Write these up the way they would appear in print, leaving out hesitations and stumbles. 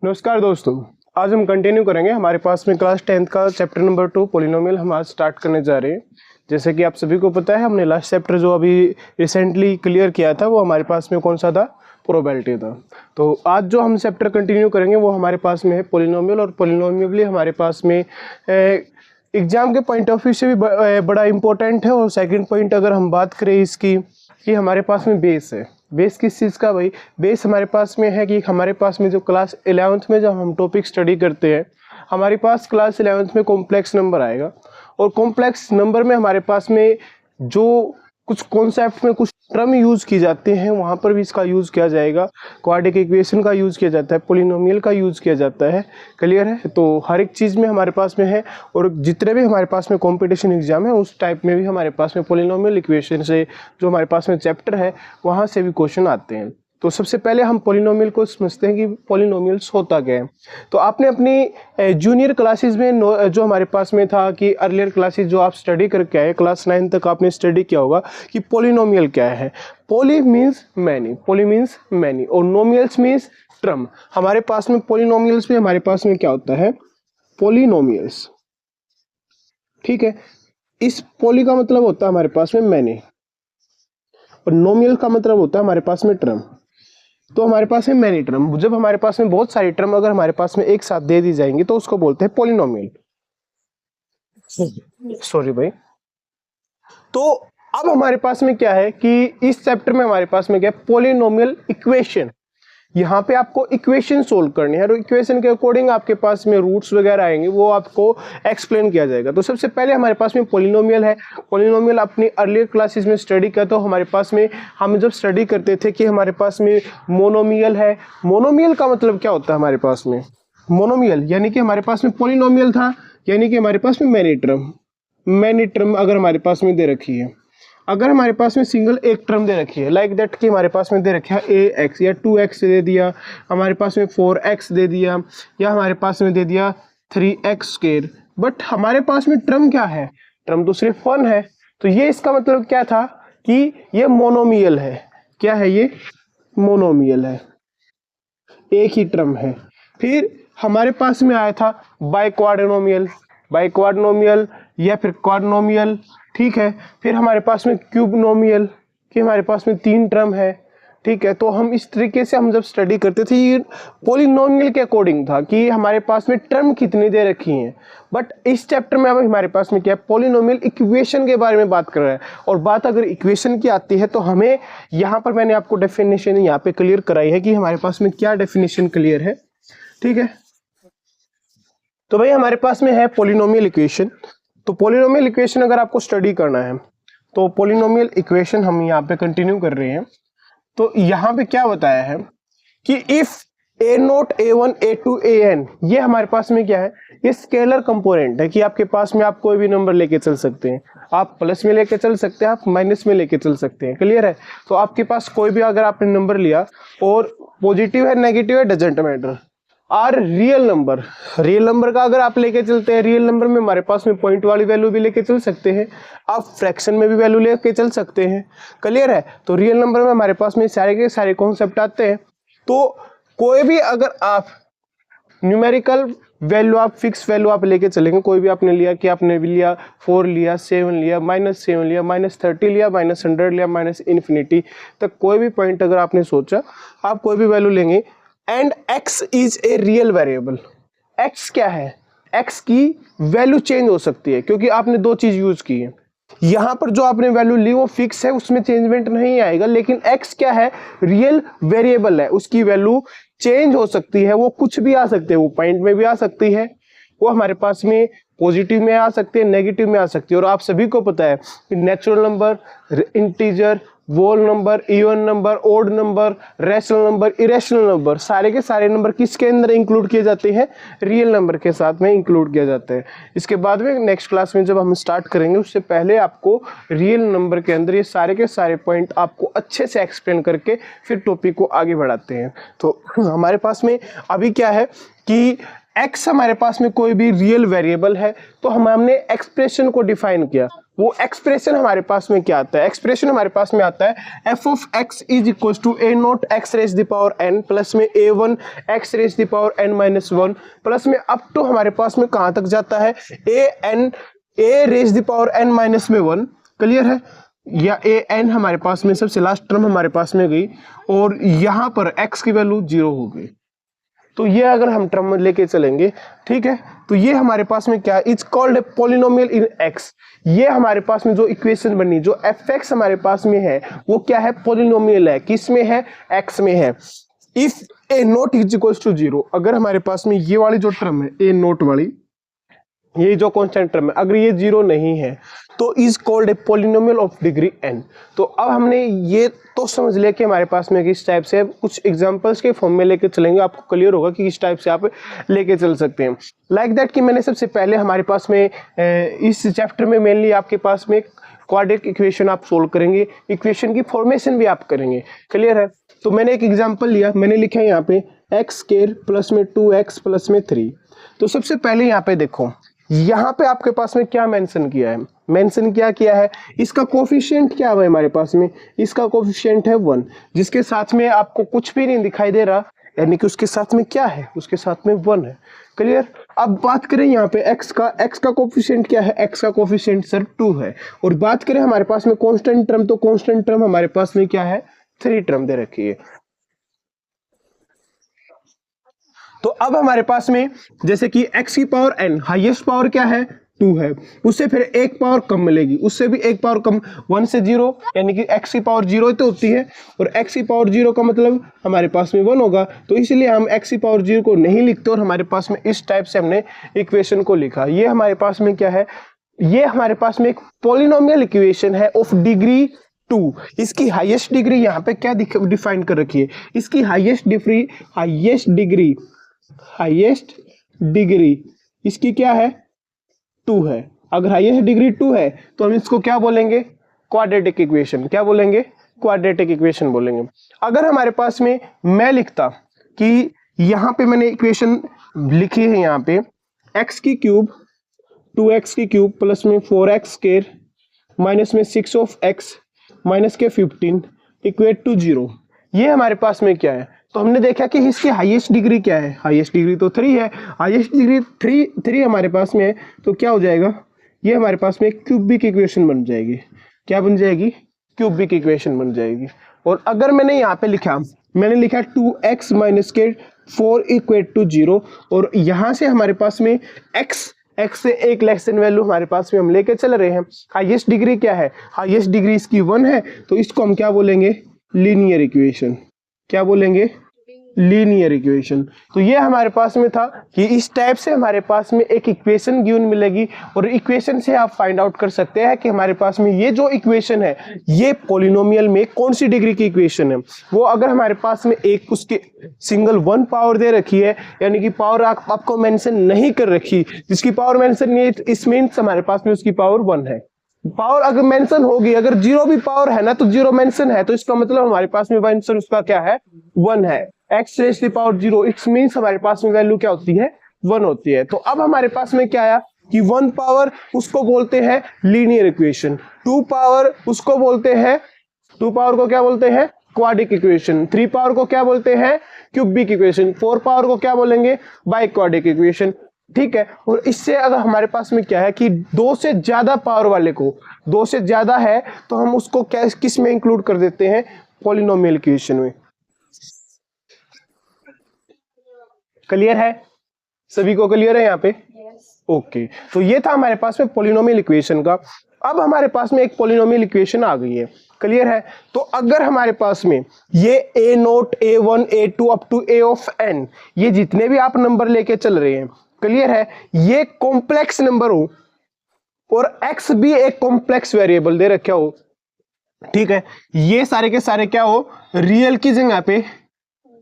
नमस्कार दोस्तों, आज हम कंटिन्यू करेंगे। हमारे पास में क्लास 10th का चैप्टर नंबर 2 पॉलिनोमियल हम आज स्टार्ट करने जा रहे हैं। जैसे कि आप सभी को पता है, हमने लास्ट चैप्टर जो अभी रिसेंटली क्लियर किया था वो हमारे पास में कौन सा था, प्रोबेबिलिटी था। तो आज जो हम चैप्टर कंटिन्यू करेंगे वो हमारे पास में है पॉलिनोमियल, और पॉलिनोमियल भी हमारे पास में एग्जाम के पॉइंट ऑफ व्यू से भी बड़ा इंपॉर्टेंट है। और सेकेंड पॉइंट अगर हम बात करें इसकी कि हमारे पास में बेस है। बेस किस चीज़ का भाई? बेस हमारे पास में है कि हमारे पास में जो क्लास 11th में जब हम टॉपिक स्टडी करते हैं, हमारे पास क्लास 11th में कॉम्प्लेक्स नंबर आएगा, और कॉम्प्लेक्स नंबर में हमारे पास में जो कुछ कॉन्सेप्ट में कुछ टर्म यूज़ की जाते हैं, वहाँ पर भी इसका यूज़ किया जाएगा। क्वाड्रेटिक इक्वेशन का यूज़ किया जाता है, पॉलिनोमियल का यूज़ किया जाता है। क्लियर है? तो हर एक चीज़ में हमारे पास में है, और जितने भी हमारे पास में कंपटीशन एग्जाम है उस टाइप में भी हमारे पास में पॉलिनोमियल इक्वेशन से जो हमारे पास में चैप्टर है वहाँ से भी क्वेश्चन आते हैं। तो सबसे पहले हम पॉलिनोमियल को समझते हैं कि पॉलिनोमियल्स होता क्या है। तो आपने अपनी जूनियर क्लासेस में जो हमारे पास में था कि अर्लियर क्लासेस जो आप स्टडी करके आए, क्लास 9 तक आपने स्टडी किया होगा कि पॉलिनोमियल क्या है। Poly means many, poly means many, और नोमियल्स मीन्स टर्म। हमारे पास में पॉलिनोमियल्स में हमारे पास में क्या होता है, पॉलिनोमियल्स। ठीक है, इस पॉली का मतलब होता है हमारे पास में मैनी, और नोमियल का मतलब होता है हमारे पास में टर्म। तो हमारे पास है मैनी टर्म। जब हमारे पास में बहुत सारी टर्म अगर हमारे पास में एक साथ दे दी जाएंगी तो उसको बोलते हैं पॉलिनोमियल। सॉरी भाई। तो अब हमारे पास में क्या है कि इस चैप्टर में हमारे पास में क्या है, पॉलिनोमियल इक्वेशन। यहाँ पे आपको इक्वेशन सोल्व करनी है, और इक्वेशन के अकॉर्डिंग आपके पास में रूट्स वगैरह आएंगे, वो आपको एक्सप्लेन किया जाएगा। तो सबसे पहले हमारे पास में पॉलिनोमियल है। पॉलिनोमियल अपनी अर्लियर क्लासेस में स्टडी किया, तो हमारे पास में हम जब स्टडी करते थे कि हमारे पास में मोनोमियल है। मोनोमियल का मतलब क्या होता है हमारे पास में? मोनोमियल यानी कि हमारे पास में पॉलिनोमियल था, यानी कि हमारे पास में मैनी टर्म अगर हमारे पास में दे रखी है। अगर हमारे पास में सिंगल एक टर्म दे रखी है, लाइक दैट कि हमारे पास में दे रखा है ax या 2x दे दिया, हमारे पास में 4x दे दिया, या हमारे पास में दे दिया 3x स्क्वायर, बट हमारे पास में टर्म क्या है? टर्म तो सिर्फ 1 है। तो ये इसका मतलब क्या था कि ये मोनोमियल है। क्या है ये? मोनोमियल है, एक ही टर्म है। फिर हमारे पास में आया था बाइक्वाड्रोमियल या फिर क्वाड्रोमियल। ठीक है, फिर हमारे पास में क्यूबनोमियल कि हमारे पास में 3 टर्म है। ठीक है, तो हम इस तरीके से हम जब स्टडी करते थे, ये पॉलिनोमियल के अकॉर्डिंग था कि हमारे पास में टर्म कितनी दे रखी हैं। बट इस चैप्टर में अब हमारे पास में क्या है, पॉलिनोमियल इक्वेशन के बारे में बात कर रहा है। और बात अगर इक्वेशन की आती है तो हमें यहाँ पर मैंने आपको डेफिनेशन यहाँ पे क्लियर कराई है कि हमारे पास में क्या डेफिनेशन क्लियर है। ठीक है, तो भाई हमारे पास में है पॉलिनोमियल इक्वेशन। तो पॉलिनोमियल इक्वेशन अगर आपको स्टडी करना है तो पॉलिनोमियल इक्वेशन हम यहाँ पे कंटिन्यू कर रहे हैं। तो यहाँ पे क्या बताया है कि if a0 a1 a2 an, ये हमारे पास में क्या है, ये स्केलर कंपोनेंट है कि आपके पास में आप कोई भी नंबर लेके चल सकते हैं। आप प्लस में लेके चल सकते हैं, आप माइनस में लेके चल सकते हैं। क्लियर है? तो आपके पास कोई भी अगर आपने नंबर लिया और पॉजिटिव है नेगेटिव है doesn't matter, are real number का अगर आप लेके चलते हैं, रियल नंबर में हमारे पास में पॉइंट वाली वैल्यू भी लेके चल सकते हैं, आप फ्रैक्शन में भी वैल्यू लेके चल सकते हैं। क्लियर है? तो रियल नंबर में हमारे पास में सारे के सारे कॉन्सेप्ट आते हैं। तो कोई भी अगर आप न्यूमेरिकल वैल्यू, आप फिक्स वैल्यू आप लेके चलेंगे, कोई भी आपने लिया कि आपने भी लिया 4 लिया, 7 लिया, -7 लिया, -30 लिया, -100 लिया, -infinity तक कोई भी पॉइंट अगर आपने सोचा, आप कोई भी वैल्यू लेंगे, and x is a real variable. x क्या है? x की वैल्यू चेंज हो सकती है, क्योंकि आपने दो चीज यूज की है। यहां पर जो आपने वैल्यू ली वो फिक्स है, उसमें चेंजमेंट नहीं आएगा। लेकिन x क्या है? रियल वेरिएबल है, उसकी वैल्यू चेंज हो सकती है। वो कुछ भी आ सकते हैं, वो पॉइंट में भी आ सकती है, वो हमारे पास में पॉजिटिव में आ सकते हैं, नेगेटिव में आ सकती है। और आप सभी को पता है कि natural number, integer, whole number, even number, odd number, rational number, irrational number, सारे के सारे नंबर किसके अंदर इंक्लूड किए जाते हैं? रियल नंबर के साथ में इंक्लूड किया जाता है। इसके बाद में नेक्स्ट क्लास में जब हम स्टार्ट करेंगे, उससे पहले आपको रियल नंबर के अंदर ये सारे के सारे पॉइंट आपको अच्छे से एक्सप्लेन करके फिर टॉपिक को आगे बढ़ाते हैं। तो हमारे पास में अभी क्या है कि x हमारे पास में कोई भी रियल वेरिएबल है तो हमने एक्सप्रेशन को डिफाइन किया। वो एक्सप्रेशन हमारे पास में क्या आता है? एक्सप्रेशन हमारे पास में आता है f of x is equal to a naught x raise the power n plus में a1 x raise the power n minus 1 plus में अप टू हमारे पास में कहाँ तक जाता है? a raise the power n minus में 1। क्लियर है? या ए एन हमारे पास में सबसे लास्ट टर्म हमारे पास में गई और यहाँ पर x की वैल्यू 0 हो गई। तो ये अगर हम टर्म लेके चलेंगे, ठीक है, तो ये हमारे पास में क्या, it's called a polynomial in x। ये हमारे पास में जो इक्वेशन बनी, जो fx हमारे पास में है वो क्या है? पॉलिनोमियल है। किस में है? x में है। If a naught is equal to 0, अगर हमारे पास में ये वाली जो टर्म है ए नोट वाली, ये जो कांस्टेंट टर्म है, अगर ये 0 नहीं है तो is called a polynomial of degree n। तो अब हमने ये तो समझ लिया कि हमारे पास में किस टाइप से, कुछ एग्जांपल्स के फॉर्म में लेके चलेंगे, आपको क्लियर होगा कि किस टाइप से आप लेके चल सकते हैं। लाइक दैट कि मैंने सबसे पहले हमारे पास में इस चैप्टर में मेनली आपके पास में क्वाड्रेटिक इक्वेशन आप सोल्व करेंगे, इक्वेशन की फॉर्मेशन भी आप करेंगे। क्लियर है? तो मैंने एक एग्जाम्पल लिया, मैंने लिखा है यहाँ पे एक्स स्क्वायर प्लस में 2x प्लस में 3। तो सबसे पहले यहाँ पे देखो, यहाँ पे आपके पास में क्या मेंशन किया है? मेंशन क्या किया है? इसका कोफिशिएंट क्या है हमारे पास में? इसका कोफिशिएंट है 1, जिसके साथ में आपको कुछ भी नहीं दिखाई दे रहा, यानी कि उसके साथ में क्या है? उसके साथ में 1 है। क्लियर? अब बात करें यहाँ पे x का कोफिशिएंट क्या है? x का कोफिशिएंट सर 2 है। और बात करें हमारे पास में कांस्टेंट टर्म, तो कांस्टेंट टर्म हमारे पास में क्या है? 3 टर्म दे रखी है। तो अब हमारे पास में जैसे कि x की पावर n, हाईएस्ट पावर क्या है? 2 है। उससे फिर एक पावर कम मिलेगी, उससे भी एक पावर कम, 1 से 0, यानी कि x की पावर 0 तो होती है, और x की पावर 0 का मतलब हमारे पास में 1 होगा। तो इसलिए हम x की पावर 0 को नहीं लिखते और हमारे पास में इस टाइप से हमने इक्वेशन को लिखा। ये हमारे पास में क्या है? ये हमारे पास में एक पॉलिनोमियल इक्वेशन है ऑफ डिग्री 2। इसकी हाईएस्ट डिग्री यहाँ पे क्या डिफाइन कर रखी है? इसकी हाईएस्ट डिग्री इसकी क्या है? 2 है। अगर हाईएस्ट डिग्री 2 है तो हम इसको क्या बोलेंगे? Quadratic equation. क्या बोलेंगे? क्वाड्रेटिक इक्वेशन बोलेंगे। अगर हमारे पास में मैं लिखता कि यहाँ पे मैंने इक्वेशन लिखी है, यहाँ पे x की क्यूब 2x की क्यूब प्लस में 4x स्क्वायर माइनस में 6 ऑफ x माइनस के 15 इक्वेट टू 0। ये हमारे पास में क्या है? तो हमने देखा कि इसकी हाईएस्ट डिग्री क्या है? हाईएस्ट डिग्री तो 3 है। हाईएस्ट डिग्री 3 हमारे पास में है, तो क्या हो जाएगा? ये हमारे पास में एक क्यूबिक इक्वेशन बन जाएगी। क्या बन जाएगी? क्यूबिक इक्वेशन बन जाएगी। और अगर मैंने यहाँ पे लिखा, मैंने लिखा 2x माइनस के 4 इक्वेट टू 0, और यहाँ से हमारे पास में x से एक लेसन वैल्यू हमारे पास में हम लेके चल रहे हैं। हाईएस्ट डिग्री क्या है? हाईएस्ट डिग्री इसकी 1 है, तो इसको हम क्या बोलेंगे? Linear equation. क्या बोलेंगे? Linear equation. तो ये हमारे पास में था कि इस टाइप से हमारे पास में एक इक्वेशन गिवन मिलेगी, और इक्वेशन से आप फाइंड आउट कर सकते हैं कि हमारे पास में ये जो इक्वेशन है ये पॉलिनोमियल में कौन सी डिग्री की इक्वेशन है। वो अगर हमारे पास में एक उसके सिंगल 1 पावर दे रखी है, यानी कि पावर आपको मेंशन नहीं कर रखी, जिसकी पावर मेंशन नहीं है, इस मीन्स हमारे पास में उसकी पावर 1 है। पावर अगर मेंशन होगी, अगर 0 भी पावर है ना, तो 0 मेंशन है, तो इसका मतलब हमारे पास में मेंशन उसका क्या है? 1 है। x raise to power 0, it's means हमारे पास में वैल्यू क्या होती है? 1 होती है। तो अब हमारे पास में क्या आया कि 1 पावर उसको बोलते हैं लीनियर इक्वेशन, 2 पावर उसको बोलते हैं, 2 पावर को क्या बोलते हैं? क्वाड्रिक इक्वेशन, 3 पावर को क्या बोलते हैं? क्यूबिक इक्वेशन, 4 पावर को क्या बोलेंगे? बाइक्वाड्रिक इक्वेशन। ठीक है? और इससे अगर हमारे पास में क्या है कि 2 से ज्यादा पावर वाले को, 2 से ज्यादा है तो हम उसको क्या किस में इंक्लूड कर देते हैं? पॉलिनोमियल इक्वेशन में। क्लियर है? सभी को क्लियर है यहाँ पे? ओके। तो ये था हमारे पास में पॉलिनोमियल इक्वेशन का। अब हमारे पास में एक पॉलिनोमियल इक्वेशन आ गई है। क्लियर है? तो अगर हमारे पास में ये a0 a1 a2 up to a of n, ये जितने भी आप नंबर लेके चल रहे हैं, क्लियर है, ये कॉम्प्लेक्स नंबर हो और x भी एक कॉम्प्लेक्स वेरिएबल दे रखा हो, ठीक है, ये सारे के सारे क्या हो? रियल की जगह पे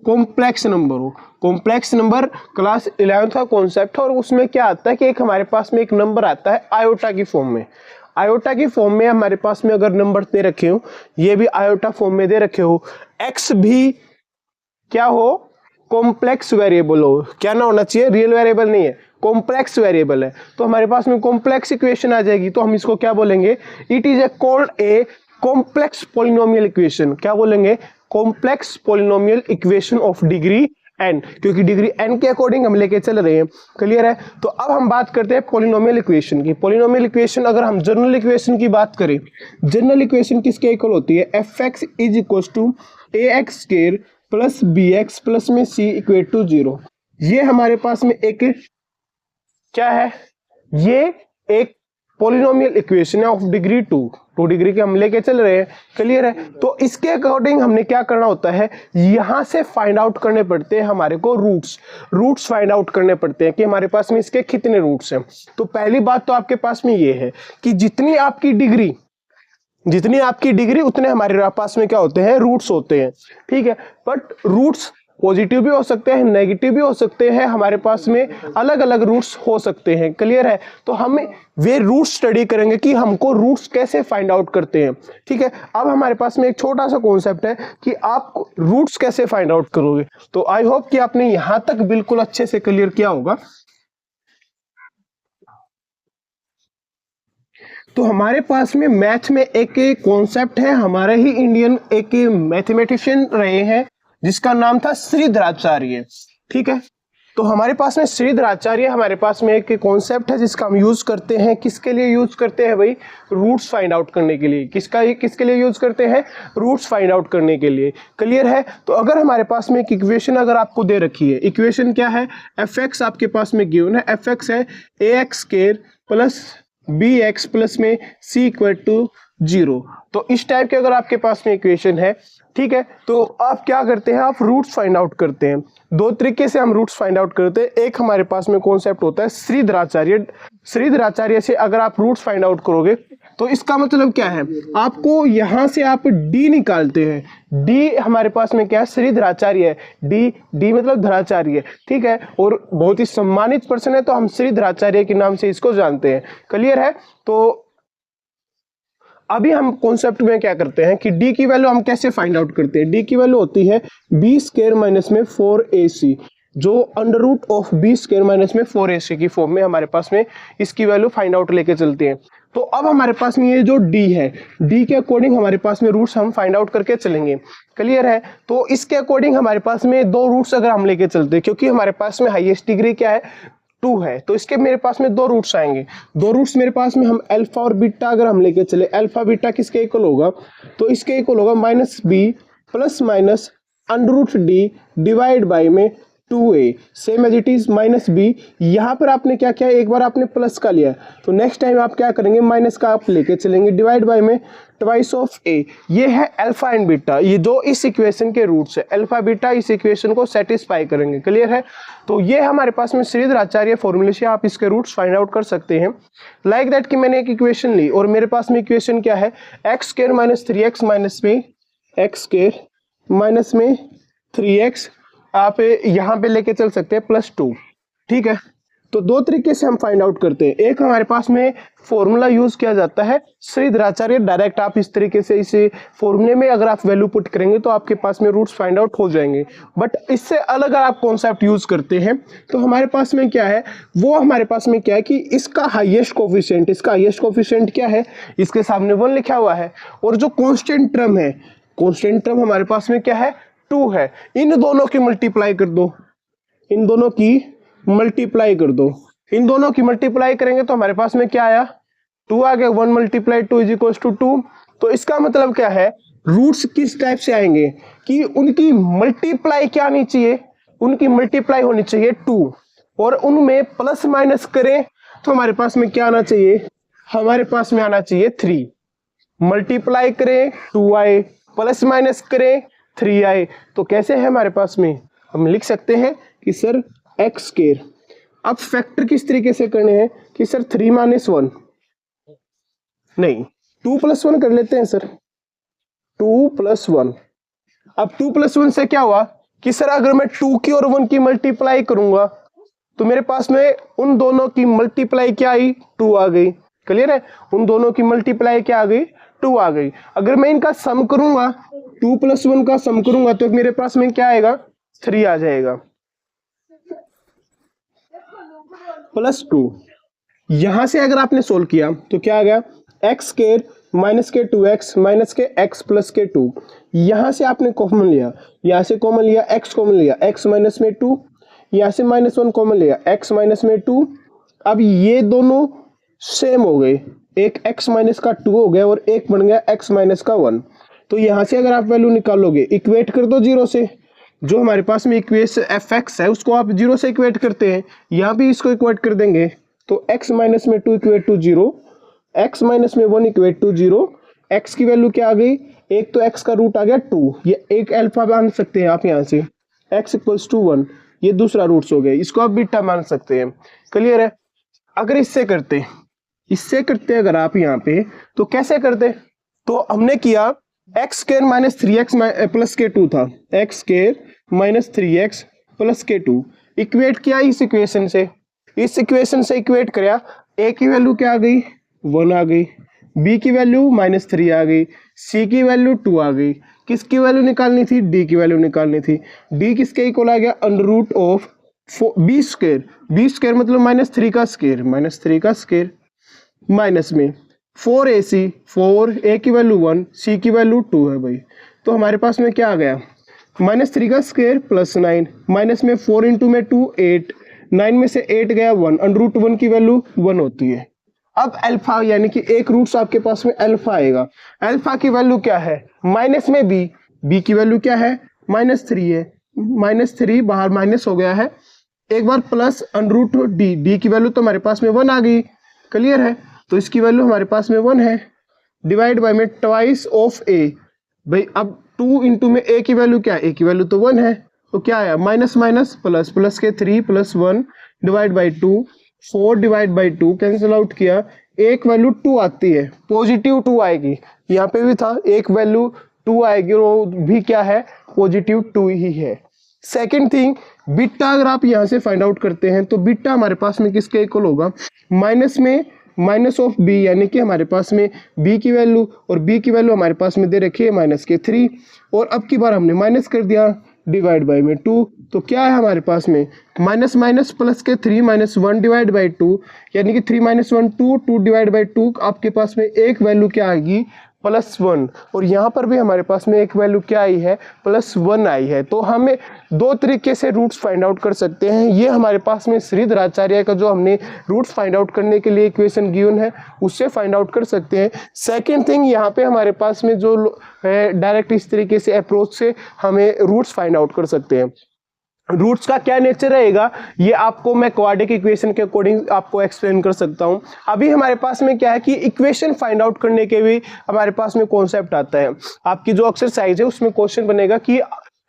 कॉम्प्लेक्स नंबर हो। कॉम्प्लेक्स नंबर क्लास 11th का कॉन्सेप्ट है, और उसमें क्या आता है कि एक हमारे पास में एक नंबर आता है आयोटा की फॉर्म में। आयोटा की फॉर्म में हमारे पास में अगर नंबर दे रखे हो, ये भी आयोटा फॉर्म में दे रखे हो, x भी क्या हो? कॉम्प्लेक्स वेरिएबल हो। क्या ना होना चाहिए, रियल वेरिएबल नहीं है, कॉम्प्लेक्स वेरिएबल है। तो हमारे पास में कॉम्प्लेक्स इक्वेशन आ जाएगी, तो हम इसको क्या बोलेंगे, it is a called a complex polynomial equation. क्या बोलेंगे, complex polynomial equation of degree n, क्योंकि डिग्री n के अकॉर्डिंग हम लेके चल रहे हैं। क्लियर है। तो अब हम बात करते हैं पॉलिनोमियल इक्वेशन की। पॉलिनोमियल इक्वेशन अगर हम जनरल इक्वेशन की बात करें, जनरल इक्वेशन किसके इक्वल होती है, fx is equal to ax square plus bx plus में c इक्वल टू 0। ये हमारे पास में एक क्या है, ये एक पॉलिनोमियल इक्वेशन है ऑफ डिग्री 2 डिग्री के हम लेके चल रहे हैं। क्लियर है। तो इसके अकॉर्डिंग हमने क्या करना होता है, यहां से फाइंड आउट करने पड़ते हैं हमारे को रूट्स फाइंड आउट करने पड़ते हैं कि हमारे पास में इसके कितने रूट्स हैं। तो पहली बात तो आपके पास में ये है कि जितनी आपकी डिग्री उतने हमारे पास में क्या होते हैं, रूट्स होते हैं। ठीक है। बट रूट्स पॉजिटिव भी हो सकते हैं, नेगेटिव भी हो सकते हैं, हमारे पास में अलग अलग रूट्स हो सकते हैं। क्लियर है। तो हम वे रूट्स स्टडी करेंगे कि हमको रूट्स कैसे फाइंड आउट करते हैं। ठीक है। अब हमारे पास में एक छोटा सा कॉन्सेप्ट है कि आप रूट्स कैसे फाइंड आउट करोगे। तो आई होप कि आपने यहां तक बिल्कुल अच्छे से क्लियर किया होगा। तो हमारे पास में मैथ में एक कॉन्सेप्ट है, हमारे ही इंडियन एक मैथमेटिशियन रहे हैं जिसका नाम था श्रीधराचार्य। ठीक है। तो हमारे पास में श्रीधराचार्य, हमारे पास में एक कॉन्सेप्ट है जिसका हम यूज करते हैं, किसके लिए यूज करते हैं भाई, रूट्स फाइंड आउट करने के लिए। किसके लिए यूज करते हैं, रूट्स फाइंड आउट करने के लिए। क्लियर है। तो अगर हमारे पास में एक इक्वेशन अगर आपको दे रखी है, इक्वेशन क्या है, fx आपके पास में गिवन है, fx है ax square plus bx plus में c इक्वल टू 0। तो इस टाइप के अगर आपके पास में इक्वेशन है, ठीक है, तो आप क्या करते हैं, आप रूट्स फाइंड आउट करते हैं। दो तरीके से हम रूट्स फाइंड आउट करते हैं। एक हमारे पास में कॉन्सेप्ट होता है श्रीधराचार्य से अगर आप रूट्स फाइंड आउट करोगे तो इसका मतलब क्या है, आपको यहां से आप d निकालते हैं। d हमारे पास में क्या है, श्रीधराचार्य है, d मतलब धराचार्य। ठीक है। और बहुत ही सम्मानित पर्सन है, तो हम श्रीधराचार्य के नाम से इसको जानते हैं। क्लियर है। तो अभी हम कॉन्सेप्ट में क्या करते हैं कि d की वैल्यू हम कैसे फाइंड आउट करते हैं। d की वैल्यू होती है b स्क्वायर माइनस में 4ac, जो under root of b square minus में 4ac की फॉर्म में हमारे पास में इसकी वैल्यू फाइंड आउट लेके चलते हैं। तो अब हमारे पास में ये जो d है, d के अकॉर्डिंग हमारे पास में रूट्स हम फाइंड आउट करके चलेंगे। क्लियर है। तो इसके अकॉर्डिंग हमारे पास में दो रूट्स अगर हम लेके चलते हैं, क्योंकि हमारे पास में हाईएस्ट डिग्री क्या है, 2 है, तो इसके मेरे पास में दो रूट्स आएंगे। दो रूट्स मेरे पास में हम अल्फा और बीटा अगर हम लेके चले, अल्फा बीटा किसके इक्वल होगा, तो इसके इक्वल होगा minus B plus minus under root D divide by में 2a, same as it is minus B. यहाँ पर आपने क्या किया, एक बार आपने प्लस का लिया, तो नेक्स्ट टाइम आप क्या करेंगे, माइनस का आप लेके चलेंगे, डिवाइड बाय में ट्वाइस ऑफ a। ये है अल्फा एंड बीटा, ये दो इस इक्वेशन के रूट्स है। अल्फा बीटा इस इक्वेशन को सेटिस्फाई करेंगे। क्लियर है। तो ये हमारे पास में श्रीधराचार्य फॉर्मूले से आप इसके रूट्स फाइंड आउट कर सकते हैं। लाइक दैट कि मैंने एक इक्वेशन ली और मेरे पास में इक्वेशन क्या है, x square minus 3x minus में एक्स स्क्वायर माइनस में 3x, आप यहाँ पे लेके चल सकते हैं +2। ठीक है। तो दो तरीके से हम फाइंड आउट करते हैं। एक हमारे पास में फॉर्मूला यूज किया जाता है श्रीधराचार्य, डायरेक्ट आप इस तरीके से इस फॉर्मूले में अगर आप वैल्यू पुट करेंगे तो आपके पास में रूट्स फाइंड आउट हो जाएंगे। बट इससे अलग अगर आप कॉन्सेप्ट यूज करते हैं तो हमारे पास में क्या है, वो हमारे पास में क्या है कि इसका हाईएस्ट कोफिशिएंट क्या है, इसके सामने 1 लिखा हुआ है, और जो कांस्टेंट टर्म हमारे पास में क्या है, 2 है। इन दोनों की मल्टीप्लाई कर दो, इन दोनों की मल्टीप्लाई करेंगे तो हमारे पास में क्या आया, 2 आ गया। 1 × 2 = 2। तो इसका मतलब क्या है, रूट्स किस टाइप से आएंगे कि उनकी मल्टीप्लाई क्या आनी चाहिए, उनकी मल्टीप्लाई होनी चाहिए 2, और उनमें प्लस माइनस करें तो हमारे पास में क्या आना चाहिए, हमारे पास में आना चाहिए 3। मल्टीप्लाई करें 2 आए, प्लस माइनस करें 3 आए। तो कैसे है हमारे पास में, हम लिख सकते हैं कि सर एक्स स्क्वायर। अब फैक्टर किस तरीके से करने हैं कि सर 3 - 1 नहीं, 2 + 1 कर लेते हैं सर, 2 + 1। अब 2 + 1 से क्या हुआ कि सर अगर मैं 2 की और 1 की मल्टीप्लाई करूंगा तो मेरे पास में उन दोनों की मल्टीप्लाई क्या आई, 2 आ गई। क्लियर है। उन दोनों की मल्टीप्लाई क्या आ गई, 2 आ गई। अगर मैं इनका सम करूंगा, 2 + 1 का सम करूंगा तो मेरे पास में क्या आएगा, 3 आ जाएगा प्लस 2। यहां से अगर आपने सोल्व किया तो क्या आ गया, एक्स स्क्वायर माइनस के 2x माइनस के x प्लस के 2। यहां से आपने कॉमन लिया, यहां से कॉमन लिया, x कॉमन लिया, x माइनस में 2, यहां से -1 कॉमन लिया, x माइनस में 2। अब ये दोनों सेम हो गए, एक x माइनस का 2 हो गया और एक बन गया x माइनस का 1। तो यहां से अगर आप वैल्यू निकालोगे, इक्वेट कर दो 0 से, जो हमारे पास में इक्वेशन fx है उसको आप 0 से इक्वेट करते हैं, यहाँ भी इसको इक्वेट कर देंगे तो x माइनस में 2 इक्वेट टू 0, x माइनस में 1 इक्वेट टू 0। x की वैल्यू क्या आ गई, एक तो x का रूट आ गया 2, ये एक अल्फा मान सकते हैं आप यहाँ से, x इक्वल्स टू 1, ये दूसरा रूट्स हो गए, इसको आप बीटा मान सकते हैं। क्लियर है। अगर इससे करते अगर आप यहाँ पे तो कैसे करते, तो हमने किया x square minus 3x plus के 2 था, x square minus 3x plus के 2 इक्वेट किया इस इक्वेशन से, इस इक्वेशन से इक्वेट किया, a की वैल्यू क्या आ गई 1 आ गई, b की वैल्यू -3 आ गई, c की वैल्यू 2 आ गई। किसकी वैल्यू निकालनी थी, d की वैल्यू निकालनी थी। d किसके इक्वल आ गया, under root of b square, b square मतलब -3 का स्क्वायर, -3 का स्क्वायर माइनस में 4ac, 4 a की वैल्यू 1, c की वैल्यू 2 है भाई। तो हमारे पास में क्या आ गया, -3 का स्क्वायर प्लस 9, माइनस में 4 इंटू में 2 8, 9 में से 8 गया 1, अंडर रूट 1 की वैल्यू 1 होती है। अब अल्फा यानी कि एक रूट्स आपके पास में अल्फा आएगा, अल्फा की वैल्यू क्या है, माइनस में b की वैल्यू क्या है -3 है, -3 बाहर माइनस हो गया है, एक बार प्लस अंडर रूट d की वैल्यू तो हमारे पास में 1 आ गई। क्लियर है। तो इसकी वैल्यू हमारे पास में 1 है, डिवाइड बाय में ट्वाइस ऑफ a भाई। अब 2 इंटू में a की वैल्यू क्या है, a की वैल्यू तो 1 है, तो क्या आया माइनस माइनस प्लस, प्लस के 3 plus 1 divide by 2, 4 divide by 2 cancel out किया, एक वैल्यू 2 आती है, पॉजिटिव 2 आएगी, यहाँ पे भी था एक वैल्यू 2 आएगी और वो भी क्या है पॉजिटिव 2 ही है। सेकेंड थिंग, बीटा अगर आप यहाँ से फाइंड आउट करते हैं तो बीटा हमारे पास में किसके इक्वल होगा, माइनस में माइनस ऑफ b, यानी कि हमारे पास में b की वैल्यू और b की वैल्यू हमारे पास में दे रखी है -3, और अब की बार हमने माइनस कर दिया डिवाइड बाय में 2, तो क्या है हमारे पास में माइनस माइनस प्लस के 3 -1 डिवाइड बाई 2, यानी कि 3 - 1 2, 2 डिवाइड बाई 2, आपके पास में एक वैल्यू क्या आएगी +1, और यहाँ पर भी हमारे पास में एक वैल्यू क्या आई है +1 आई है। तो हमें दो तरीके से रूट्स फाइंड आउट कर सकते हैं। ये हमारे पास में श्रीधराचार्य का जो हमने रूट्स फाइंड आउट करने के लिए इक्वेशन गिवन है उससे फाइंड आउट कर सकते हैं। सेकेंड थिंग, यहाँ पे हमारे पास में जो है डायरेक्ट इस तरीके से अप्रोच से हमें रूट्स फाइंड आउट कर सकते हैं। रूट्स का क्या नेचर रहेगा ये आपको मैं क्वाड्रेटिक इक्वेशन के अकॉर्डिंग आपको एक्सप्लेन कर सकता हूं। अभी हमारे पास में क्या है कि इक्वेशन फाइंड आउट करने के भी हमारे पास में कॉन्सेप्ट आता है। आपकी जो एक्सरसाइज है उसमें क्वेश्चन बनेगा कि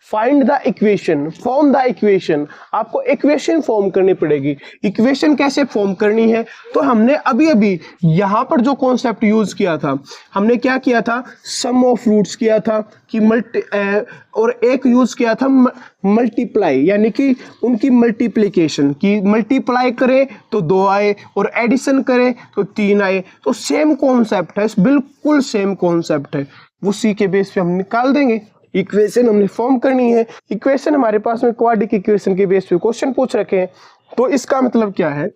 find the equation, form the equation, आपको इक्वेशन फॉर्म करनी पड़ेगी। इक्वेशन कैसे फॉर्म करनी है, तो हमने अभी अभी यहाँ पर जो कॉन्सेप्ट यूज किया था, हमने क्या किया था, सम ऑफ रूट्स किया था कि और एक यूज किया था मल्टीप्लाई, यानी कि उनकी मल्टीप्लीकेशन की, मल्टीप्लाई करें तो 2 आए और एडिशन करें तो 3 आए। तो सेम कॉन्सेप्ट है, बिल्कुल सेम कॉन्सेप्ट है, उसी के बेस पे हम निकाल देंगे। इक्वेशन हमने फॉर्म करनी है, इक्वेशन हमारे पास में क्वाड्रेटिक इक्वेशन के बेस पे क्वेश्चन पूछ रखे हैं। तो इसका मतलब क्या है,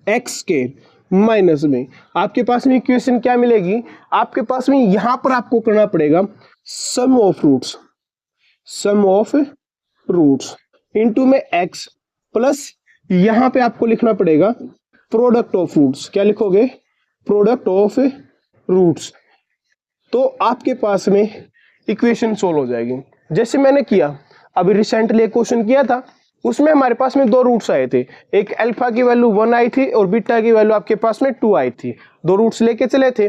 एक्स स्क्वायर माइनस में आपके पास में इक्वेशन क्या मिलेगी, आपके पास में यहां पर आपको करना पड़ेगा sum of roots, sum of roots into में एक्स प्लस यहां पे आपको लिखना पड़ेगा प्रोडक्ट ऑफ रूट्स। क्या लिखोगे, प्रोडक्ट ऑफ रूट्स। तो आपके पास में इक्वेशन सोल्व हो जाएगी। जैसे मैंने किया अभी रिसेंटली एक क्वेश्चन किया था, उसमें हमारे पास में 2 रूट्स आए थे, एक अल्फा की वैल्यू 1 आई थी और बीटा की वैल्यू आपके पास में 2 आई थी। 2 रूट्स लेके चले थे,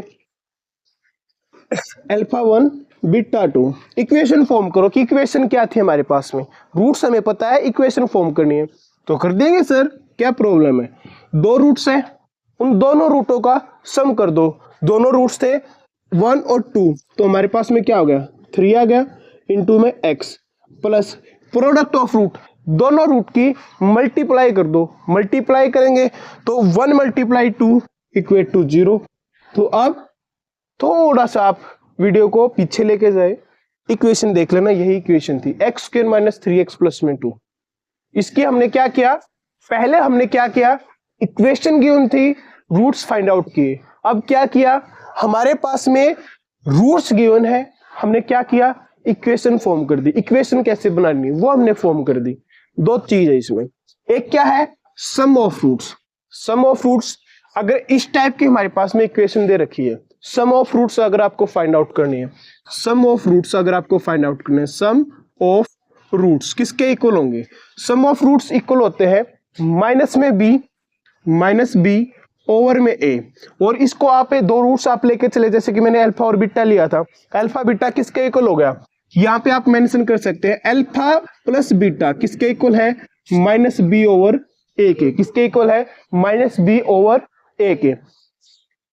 अल्फा 1 बीटा 2। इक्वेशन फॉर्म करो कि इक्वेशन क्या थी हमारे पास में, रूट्स हमें पता है, इक्वेशन फॉर्म करनी है तो कर देंगे सर, क्या प्रॉब्लम है। 2 रूट्स हैं, उन दोनों रूटों का सम कर दो। दोनों रूट्स थे 1 और 2, तो हमारे पास में क्या हो गया 3 आ गया, इनटू में x plus product of root, दोनों रूट की मल्टीप्लाई कर दो। मल्टीप्लाई करेंगे तो 1 × 2 इक्वेट टू 0। तो अब थोड़ा सा आप वीडियो को पीछे लेके जाए, इक्वेशन देख लेना, यही इक्वेशन थी x² - 3x + 2। इसकी हमने क्या किया, पहले हमने क्या किया, इक्वेशन गिवन थी, रूट्स फाइंड आउट किए। अब क्या किया, हमारे पास में रूट्स गिवन है, हमने क्या किया, इक्वेशन फॉर्म कर दी। इक्वेशन कैसे बनानी वो हमने फॉर्म कर दी। दो चीज है इसमें, एक क्या है, sum of roots. Sum of roots, अगर इस टाइप की हमारे पास में इक्वेशन दे रखी है, सम ऑफ रूट्स अगर आपको फाइंड आउट करनी है, सम ऑफ रूट्स अगर आपको फाइंड आउट करना है, सम ऑफ रूट्स किसके इक्वल होंगे, सम ऑफ रूट्स इक्वल होते हैं माइनस बी ओवर में ए। और इसको आप दो रूट्स आप लेके चले, जैसे कि मैंने अल्फा और बीटा लिया था, अल्फा बीटा किसके इक्वल हो गया, यहाँ पे आप मेंशन कर सकते हैं अल्फा प्लस बीटा किसके इक्वल है, -b ओवर ए के। किसके इक्वल है, -b ओवर ए के।